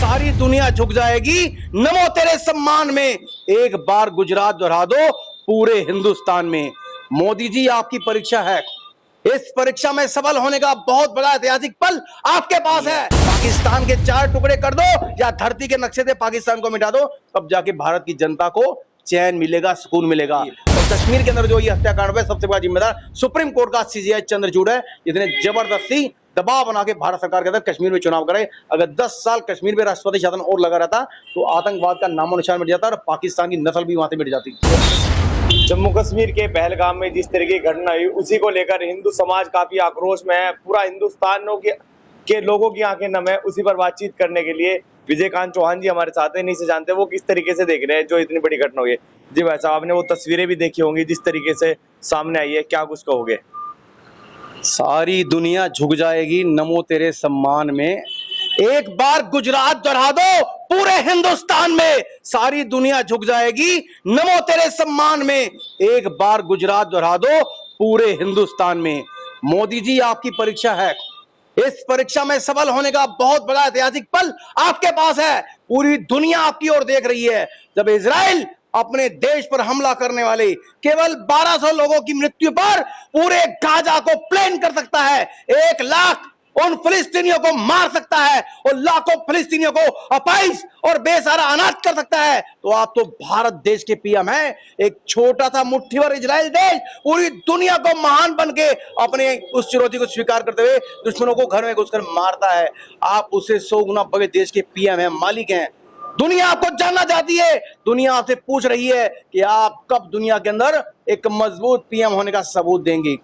सारी दुनिया झुक जाएगी नमो तेरे सम्मान में। एक बार गुजरात दोहरा दो पूरे हिंदुस्तान में। मोदी जी आपकी परीक्षा है, इस परीक्षा में सफल होने का बहुत बड़ा ऐतिहासिक पल आपके पास है। पाकिस्तान के 4 टुकड़े कर दो या धरती के नक्शे से पाकिस्तान को मिटा दो, तब जाके भारत की जनता को चैन मिलेगा, सुकून मिलेगा। और कश्मीर के अंदर जो ये हत्याकांड हुआ, सबसे बड़ा जिम्मेदार सुप्रीम कोर्ट का सीजीआई चंद्रचूड़ है। इतने जबरदस्ती दबाव बना के भारत सरकार के अंदर कश्मीर में चुनाव करे। अगर 10 साल कश्मीर में राष्ट्रपति शासन और लगा रहता तो आतंकवाद का नामो निशान मिट जाता और पाकिस्तान की नस्ल भी वहां से मिट जाती। जम्मू कश्मीर के पहलगाम में जिस तरह की घटना हुई, उसी को लेकर हिंदू समाज काफी आक्रोश में है। पूरा हिंदुस्तान के लोगों की आंखें नम है। उसी पर बातचीत करने के लिए विजयकांत चौहान जी हमारे साथ हैं। नहीं से जानते वो किस तरीके से देख रहे हैं जो इतनी बड़ी घटना हुई है। जी भाई साहब, आपने वो तस्वीरें भी देखी होंगी जिस तरीके से सामने आई है, क्या कुछ कहोगे? सारी दुनिया झुक जाएगी नमो तेरे सम्मान में। एक बार गुजरात दोहरा दो पूरे हिंदुस्तान में। सारी दुनिया झुक जाएगी नमो तेरे सम्मान में। एक बार गुजरात दोहरा दो पूरे हिंदुस्तान में। मोदी जी आपकी परीक्षा है, इस परीक्षा में सफल होने का बहुत बड़ा ऐतिहासिक पल आपके पास है। पूरी दुनिया आपकी ओर देख रही है। जब इजराइल अपने देश पर हमला करने वाले केवल 1200 लोगों की मृत्यु पर पूरे गाजा को प्लेन कर सकता है, 1 लाख उन फिलिस्तीनियों को मार सकता है और लाखों फिलिस्तीनियों को अपाइज और बेसहारा अनाथ कर सकता है, तो आप तो भारत देश के पीएम हैं। एक छोटा सा मुट्ठी भर इजराइल देश पूरी दुनिया को महान बन के अपने उस चुनौती को स्वीकार करते हुए दुश्मनों को घर में घुसकर मारता है। आप उसे 100 गुना बड़े देश के पीएम हैं, मालिक हैं। दुनिया आपको जानना चाहती है, दुनिया आपसे पूछ रही है कि आप कब दुनिया के अंदर एक मजबूत पीएम होने का सबूत देंगे।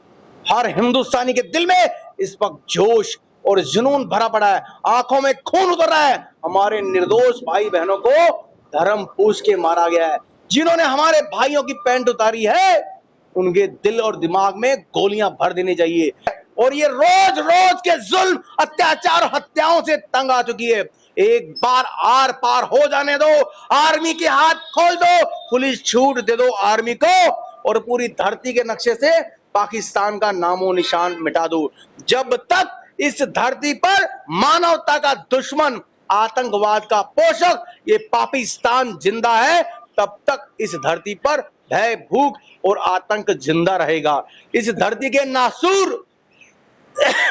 हर हिंदुस्तानी के दिल में इस वक्त जोश और जुनून भरा पड़ा है, आंखों में खून उतर रहा है। हमारे निर्दोष भाई बहनों को धर्म पूछ के मारा गया है। जिन्होंने हमारे भाइयों की पैंट उतारी है, उनके दिल और दिमाग में गोलियां भर देनी चाहिए। और ये रोज रोज के जुल्म, अत्याचार और हत्याओं से तंग आ चुकी है। एक बार आर पार हो जाने दो, आर्मी के हाथ खोल दो, पुलिस छूट दे दो आर्मी को और पूरी धरती के नक्शे से पाकिस्तान का नामो निशान मिटा दो। जब तक इस धरती पर मानवता का दुश्मन, आतंकवाद का पोषक ये पाकिस्तान जिंदा है, तब तक इस धरती पर भय, भूख और आतंक जिंदा रहेगा। इस धरती के नासूर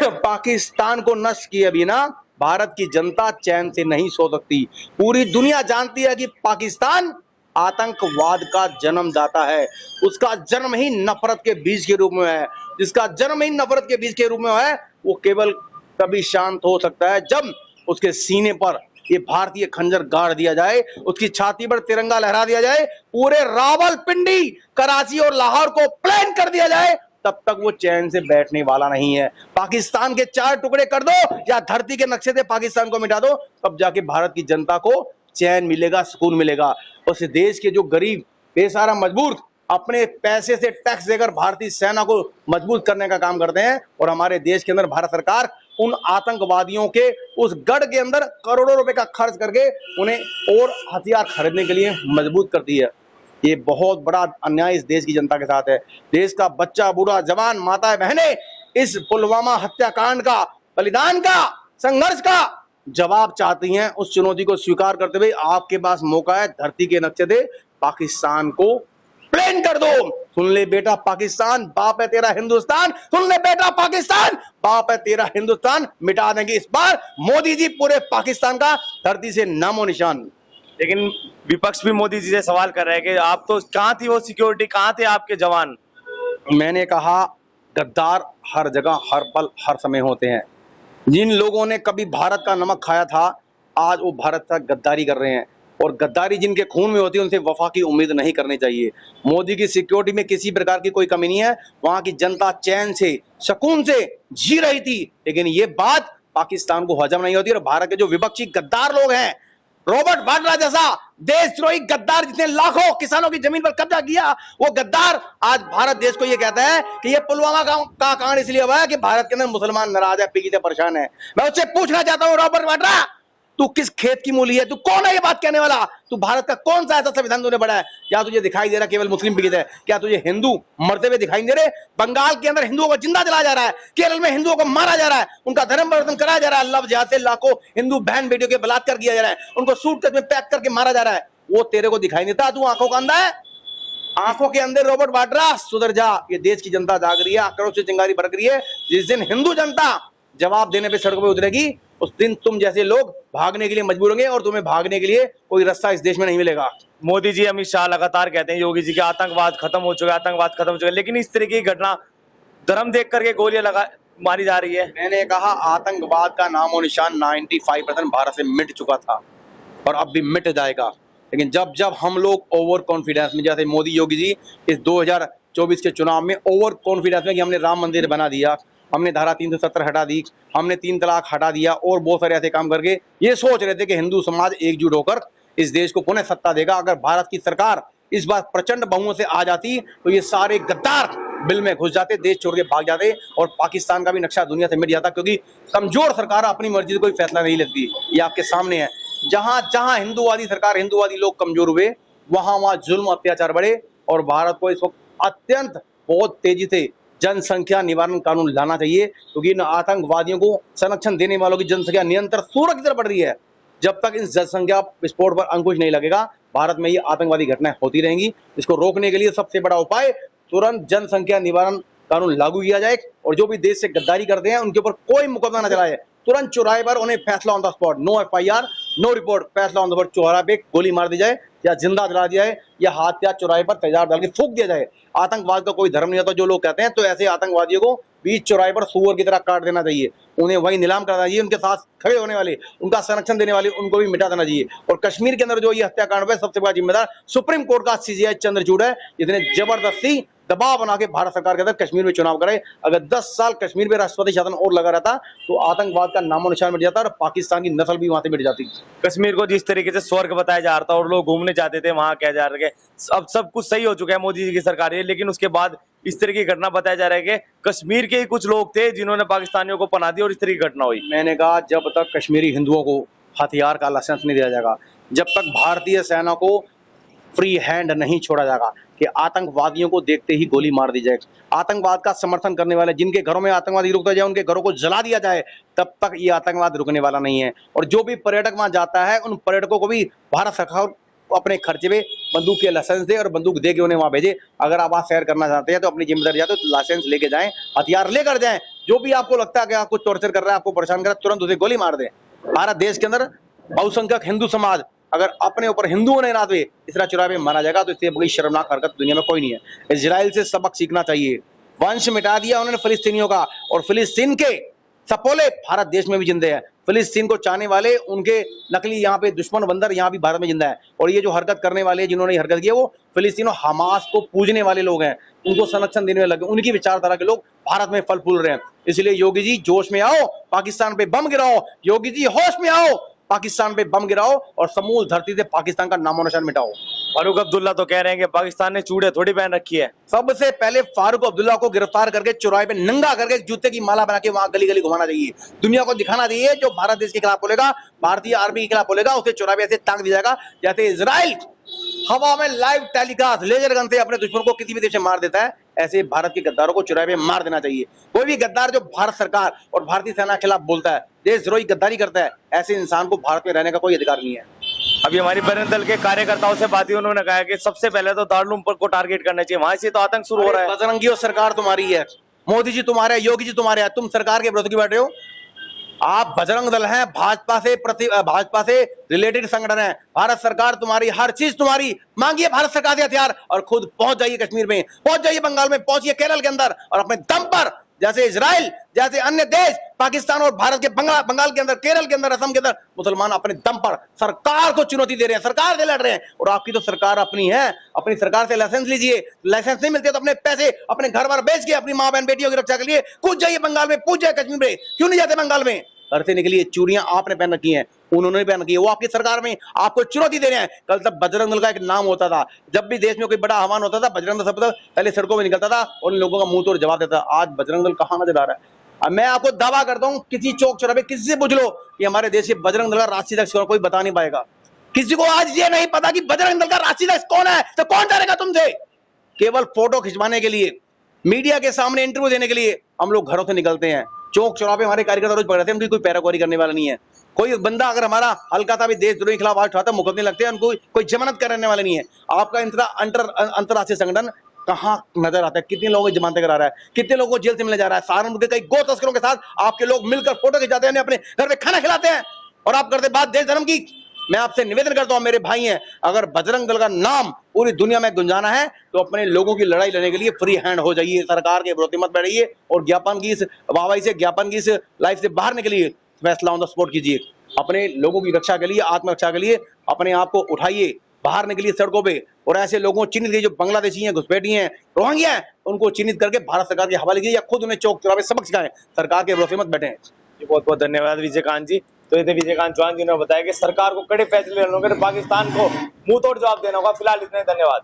पाकिस्तान को नष्ट किए बिना भारत की जनता चैन से नहीं सो सकती। पूरी दुनिया जानती है कि पाकिस्तान आतंकवाद का जन्मदाता है। उसका जन्म ही नफरत के बीज के रूप में है। जिसका जन्म ही नफरत के बीज के रूप में है, वो केवल तभी शांत हो सकता है जब उसके सीने पर ये भारतीय खंजर गाड़ दिया जाए, उसकी छाती पर तिरंगा लहरा दिया जाए, पूरे रावलपिंडी, कराची और लाहौर को प्लेन कर दिया जाए, तब तक वो चैन से बैठने वाला नहीं है। पाकिस्तान के 4 टुकड़े कर दो या धरती के नक्शे से पाकिस्तान को मिटा दो, तब जाके भारत की जनता को चैन मिलेगा, सुकून मिलेगा। उस देश के जो गरीब, बेसहारा, मजबूर अपने पैसे से टैक्स देकर भारतीय सेना को मजबूत करने का काम करते हैं और हमारे देश के अंदर भारत सरकार उन आतंकवादियों के उस गढ़ के अंदर करोड़ों रुपए का खर्च करके उन्हें और हथियार खरीदने के लिए मजबूत करती है। ये बहुत बड़ा अन्याय इस देश की जनता के साथ है। देश का बच्चा, बूढ़ा, जवान, माताएं, बहनें इस पुलवामा हत्याकांड का, बलिदान का, संघर्ष का जवाब चाहती हैं। उस चुनौती को स्वीकार करते हुए आपके पास मौका है, धरती के नक्शे से पाकिस्तान को प्लेन कर दो। सुन ले बेटा पाकिस्तान, बाप है तेरा हिंदुस्तान। सुन ले बेटा पाकिस्तान, बाप है तेरा हिंदुस्तान। मिटा देंगे इस बार मोदी जी पूरे पाकिस्तान का धरती से नामो निशान। लेकिन विपक्ष भी मोदी जी से सवाल कर रहे हैं कि आप तो कहाँ थी वो सिक्योरिटी, कहाँ थे आपके जवान? मैंने कहा गद्दार हर जगह, हर पल, हर समय होते हैं। जिन लोगों ने कभी भारत का नमक खाया था, आज वो भारत से गद्दारी कर रहे हैं और गद्दारी जिनके खून में होती है उनसे वफा की उम्मीद नहीं करनी चाहिए। मोदी की सिक्योरिटी में किसी प्रकार की कोई कमी नहीं है। वहां की जनता चैन से, सुकून से जी रही थी, लेकिन ये बात पाकिस्तान को हजम नहीं होती। और भारत के जो विपक्षी गद्दार लोग हैं, रॉबर्ट वाड्रा जैसा देशद्रोही गद्दार जिसने लाखों किसानों की जमीन पर कब्जा किया, वो गद्दार आज भारत देश को ये कहता है कि ये पुलवामा का कांड इसलिए हुआ है कि भारत के अंदर मुसलमान नाराज है, पीड़ित है, परेशान है। मैं उससे पूछना चाहता हूँ, रॉबर्ट वाड्रा, तू किस खेत की मूली है? तू कौन है ये बात कहने वाला? तू भारत का कौन सा ऐसा संविधान तूने पढ़ा है? क्या तुझे दिखाई दे रहा केवल मुस्लिम पीड़ित है? क्या तुझे हिंदू मरते हुए दिखाई दे रहे? बंगाल के अंदर हिंदुओं को जिंदा जलाया जा रहा है, केरल में हिंदुओं को मारा जा रहा है, उनका धर्म परिवर्तन कराया जा रहा है, अल्लाह जहां से लाखों हिंदू बहन बेटियों के बलात्कार किया जा रहा है, उनको सूटकेस में पैक करके मारा जा रहा है। वो तेरे को दिखाई नहीं देता? तू आंखों का अंधा है? आंखों के अंदर रॉबर्ट वाड्रा, सुधर जा। ये देश की जनता जाग रही है, आक्रोश से चिंगारी भड़क रही है। जिस दिन हिंदू जनता जवाब देने पे सड़कों पे उतरेगी, उस दिन तुम जैसे लोग भागने के लिए मजबूर होंगे और तुम्हें भागने के लिए कोई रास्ता इस देश में नहीं मिलेगा। मोदी जी, अमित शाह लगातार कहते हैं योगी जी के आतंकवाद खत्म हो चुका है, आतंकवाद खत्म हो चुका है, लेकिन इस तरह की घटना धर्म देख करके गोलियां लगा मारी जा रही है। मैंने कहा आतंकवाद का नामो निशान 95% भारत से मिट चुका था और अब भी मिट जाएगा। लेकिन जब जब हम लोग ओवर कॉन्फिडेंस में, जैसे मोदी योगी जी इस 2024 के चुनाव में ओवर कॉन्फिडेंस में कि हमने राम मंदिर बना दिया, हमने धारा 370 हटा दी, हमने 3 तलाक हटा दिया और बहुत सारे ऐसे काम करके ये सोच रहे थे कि हिंदू समाज एकजुट होकर इस देश को पुनः सत्ता देगा। अगर भारत की सरकार इस बार प्रचंड बहुमत से आ जाती तो ये सारे गद्दार बिल में घुस जाते, देश छोड़ के भाग जाते और पाकिस्तान का भी नक्शा दुनिया से मिट जाता। क्योंकि कमजोर सरकार अपनी मर्जी से कोई फैसला नहीं लेती, ये आपके सामने है। जहां जहां हिंदूवादी सरकार, हिंदूवादी लोग कमजोर हुए, वहां वहां जुल्म अत्याचार बढ़े और भारत को इस वक्त अत्यंत बहुत तेजी से जनसंख्या निवारण कानून लाना चाहिए। क्योंकि इन आतंकवादियों को संरक्षण देने वालों की जनसंख्या निरंतर सूरज की तरफ बढ़ रही है। जब तक इस जनसंख्या विस्फोट पर अंकुश नहीं लगेगा, भारत में ये आतंकवादी घटनाएं होती रहेंगी। इसको रोकने के लिए सबसे बड़ा उपाय तुरंत जनसंख्या निवारण कानून लागू किया जाए और जो भी देश से गद्दारी करते हैं उनके ऊपर कोई मुकदमा न चलाए, तुरंत चौराहे पर उन्हें फैसला on the spot, no FIR no report, फैसला ऑन द स्पॉट चौराहे पे गोली मार दी जाए या जिंदा जला दिया जाए या हाथ या चौराहे पर तेजाब डाल के फूंक दिया जाए। आतंकवाद का कोई धर्म नहीं होता जो लोग कहते हैं, तो ऐसे आतंकवादियों को बीच चौराहे पर सुअर की तरह काट देना चाहिए, उन्हें वही नीलाम करना चाहिए। उनके साथ खड़े होने वाले, उनका संरक्षण देने वाले, उनको भी मिटा देना चाहिए। और कश्मीर के अंदर जो ये हत्याकांड है, सबसे बड़ा जिम्मेदार सुप्रीम कोर्ट का CJI चंद्रचूड़ है, जिसने जबरदस्ती दबाव बना के भारत सरकार के अंदर कश्मीर में चुनाव कराए। अगर 10 साल कश्मीर में राष्ट्रपति शासन और लगा रहता तो आतंकवाद का नामो निशान मिट जाता और पाकिस्तान की नस्ल भी वहां से मिट जाती। कश्मीर को जिस तरीके से स्वर्ग बताया जा रहा था और लोग घूमने जाते थे, वहां कह जा रहे थे अब सब कुछ सही हो चुका है मोदी जी की सरकार है, लेकिन उसके बाद इस तरह की घटना बताया जा रहा है कि कश्मीर के ही कुछ लोग थे जिन्होंने पाकिस्तानियों को पनाह दी और इस तरह की घटना हुई। मैंने कहा जब तक कश्मीरी हिंदुओं को हथियार का लाइसेंस नहीं दिया जाएगा, जब तक भारतीय सेना को फ्री हैंड नहीं छोड़ा जाएगा कि आतंकवादियों को देखते ही गोली मार दी जाए, आतंकवाद का समर्थन करने वाले जिनके घरों में आतंकवादी रुकता जाए उनके घरों को जला दिया जाए, तब तक ये आतंकवाद रुकने वाला नहीं है। और जो भी पर्यटक वहां जाता है, उन पर्यटकों को भी भारत सरकार अपने खर्चे पे बंदूक के लाइसेंस दे और बंदूक दे के उन्हें वहां भेजे। अगर आप वहां सैर करना चाहते हैं तो अपनी जिम्मेदारी जाते तो लाइसेंस लेके जाएं, हथियार लेकर जाएं। जो भी आपको लगता है कि आपको टॉर्चर कर रहा है, आपको परेशान कर रहा है, तुरंत उसे गोली मार दें। भारत देश के अंदर बहुसंख्यक हिंदू समाज अगर अपने ऊपर हिंदुओं ने रात में इस तरह चुराहे में मारा जाएगा तो इससे बड़ी शर्मनाक हरकत दुनिया में कोई नहीं है। इजराइल से सबक सीखना चाहिए। वंश मिटा दिया उन्होंने फिलिस्तीनियों का, और फिलिस्तीन के सपोले भारत देश में भी जिंदे हैं। फिलिस्तीन को चाहने वाले उनके नकली यहाँ पे दुश्मन बंदर यहाँ भी भारत में जिंदा है। और ये जो हरकत करने वाले जिन्होंने हरकत की है वो फिलिस्तीन और हमास को पूजने वाले लोग हैं, उनको संरक्षण देने लगे, उनकी विचारधारा के लोग भारत में फल फूल रहे हैं। इसलिए योगी जी जोश में आओ, पाकिस्तान पे बम गिराओ। योगी जी होश में आओ, पाकिस्तान पे बम गिराओ और समूल धरती से पाकिस्तान का नामो निशान मिटाओ। फारूक अब्दुल्ला तो कह रहे हैं कि पाकिस्तान ने चूड़े थोड़ी पहन रखी है। सबसे पहले फारूक अब्दुल्ला को गिरफ्तार करके चौराहे पे नंगा करके जूते की माला बना के वहां गली गली घुमाना चाहिए। दुनिया को दिखाना चाहिए जो भारत देश के खिलाफ बोलेगा, भारतीय आर्मी के खिलाफ बोलेगा, उसे चौराहे पे ऐसे टांग दिया जाएगा जैसे इजराइल हवा में लाइव टेलीकास्ट लेजर गन से अपने दुश्मन को किसी भी देश में मार देता है, ऐसे भारत के गद्दारों को चौराहे पे मार देना चाहिए। कोई भी गद्दार जो भारत सरकार और भारतीय सेना के खिलाफ बोलता है, देशद्रोही गद्दारी करता है, ऐसे इंसान को भारत में रहने का कोई अधिकार नहीं है। अभी हमारी बजरंग दल के कार्यकर्ताओं से बात हुई, उन्होंने कहा कि सबसे पहले तो दारुल उलूम को टारगेट करना चाहिए, वहां से तो आतंक शुरू हो रहा है। बजरंगियों सरकार तुम्हारी है, मोदी जी तुम्हारे, योगी जी तुम्हारे हैं, तुम सरकार के विरोध क्यों बैठे हो? आप बजरंग दल हैं, भाजपा से रिलेटेड संगठन है। भारत सरकार तुम्हारी, हर चीज तुम्हारी। मांगिए भारत सरकार से हथियार और खुद पहुंच जाइए कश्मीर में, पहुंच जाइए बंगाल में, पहुंचिए केरल के अंदर और अपने दम पर जैसे इजराइल जैसे अन्य देश पाकिस्तान और भारत के बंगाल के अंदर, केरल के अंदर, असम के अंदर मुसलमान अपने दम पर सरकार को चुनौती दे रहे हैं, सरकार से लड़ रहे हैं। और आपकी तो सरकार अपनी है, अपनी सरकार से लाइसेंस लीजिए। लाइसेंस नहीं मिलते तो अपने पैसे अपने घर बार बेच के अपनी माँ बहन बेटियों की रक्षा के लिए कूद जाइए बंगाल में, पूछ जाए कश्मीर में। क्यों नहीं जाते बंगाल में? घर से निकलिए। चूड़ियां आपने पहन रखी हैं, उन्होंने पहन रखी है, वो आपकी सरकार में आपको चुनौती दे रहे हैं। कल तक बजरंग दल का एक नाम होता था, जब भी देश में कोई बड़ा आह्वान होता था बजरंग दल सबसे पहले सड़कों में निकलता था और इन लोगों का मुंह तोड़ जवाब देता था। आज बजरंग दल कहां नजर आ रहा है? अब मैं आपको दावा करता हूं, किसी चौक चौराहे पे किसी से पूछ लो कि हमारे देश के बजरंग दल का राष्ट्रीय अध्यक्ष कौन है, कोई बता नहीं पाएगा। किसी को आज ये नहीं पता कि बजरंग दल का राष्ट्रीय अध्यक्ष कौन है, तो कौन डरेगा तुमसे? केवल फोटो खिंचवाने के लिए, मीडिया के सामने इंटरव्यू देने के लिए हम लोग घरों से निकलते हैं। चौक चौराहे पे हमारे कार्यकर्ता रोज पकड़ते हैं, उनकी कोई पैरागोरी करने वाला नहीं है। कोई बंदा अगर हमारा हल्का सा भी देशद्रोही के खिलाफ आवाज उठाता है, मुकदमे लगते हैं, उनको कोई जमानत करने वाले नहीं है। आपका अंतरराष्ट्रीय संगठन कहां नजर आता है? कितने लोगों की जमानतें करा रहा है, कितने लोगों को जेल से मिलने जा रहा है? सहारनपुर के कई गो तस्करों के साथ आपके लोग मिलकर फोटो खिंचाते हैं, अपने घर पे खाना खिलाते हैं, और आप करते बात देश धर्म की। मैं आपसे निवेदन करता हूं, मेरे भाई हैं, अगर बजरंग दल का नाम पूरी दुनिया में गुंजाना है तो अपने लोगों की लड़ाई लड़ने के लिए फ्री हैंड हो जाइए, सरकार के विरोधी मत बैठिए, और ज्ञापन की इस वाहवाही से, ज्ञापन की इस लाइफ से बाहर निकलिए, फैसला ऑन द स्पॉट कीजिए। अपने लोगों की रक्षा के लिए, आत्मरक्षा के लिए अपने आप को उठाइए, बाहर निकलिए सड़कों पे, और ऐसे लोगों को चिन्हित कीजिए जो बांग्लादेशी हैं, घुसपैठी हैं, रोहिंग्या हैं, उनको चिन्हित करके भारत सरकार के हवाले कीजिए, या खुद उन्हें चौक चौराहे पे सबक सिखाएं। सरकार के भरोसे मत बैठे। बहुत बहुत धन्यवाद विजयकांत जी। तो ये थे विजयकांत चौहान जी ने बताया कि सरकार को कड़े फैसले लेने होंगे, तो पाकिस्तान को मुंह तोड़ जवाब देना होगा। फिलहाल इतने, धन्यवाद।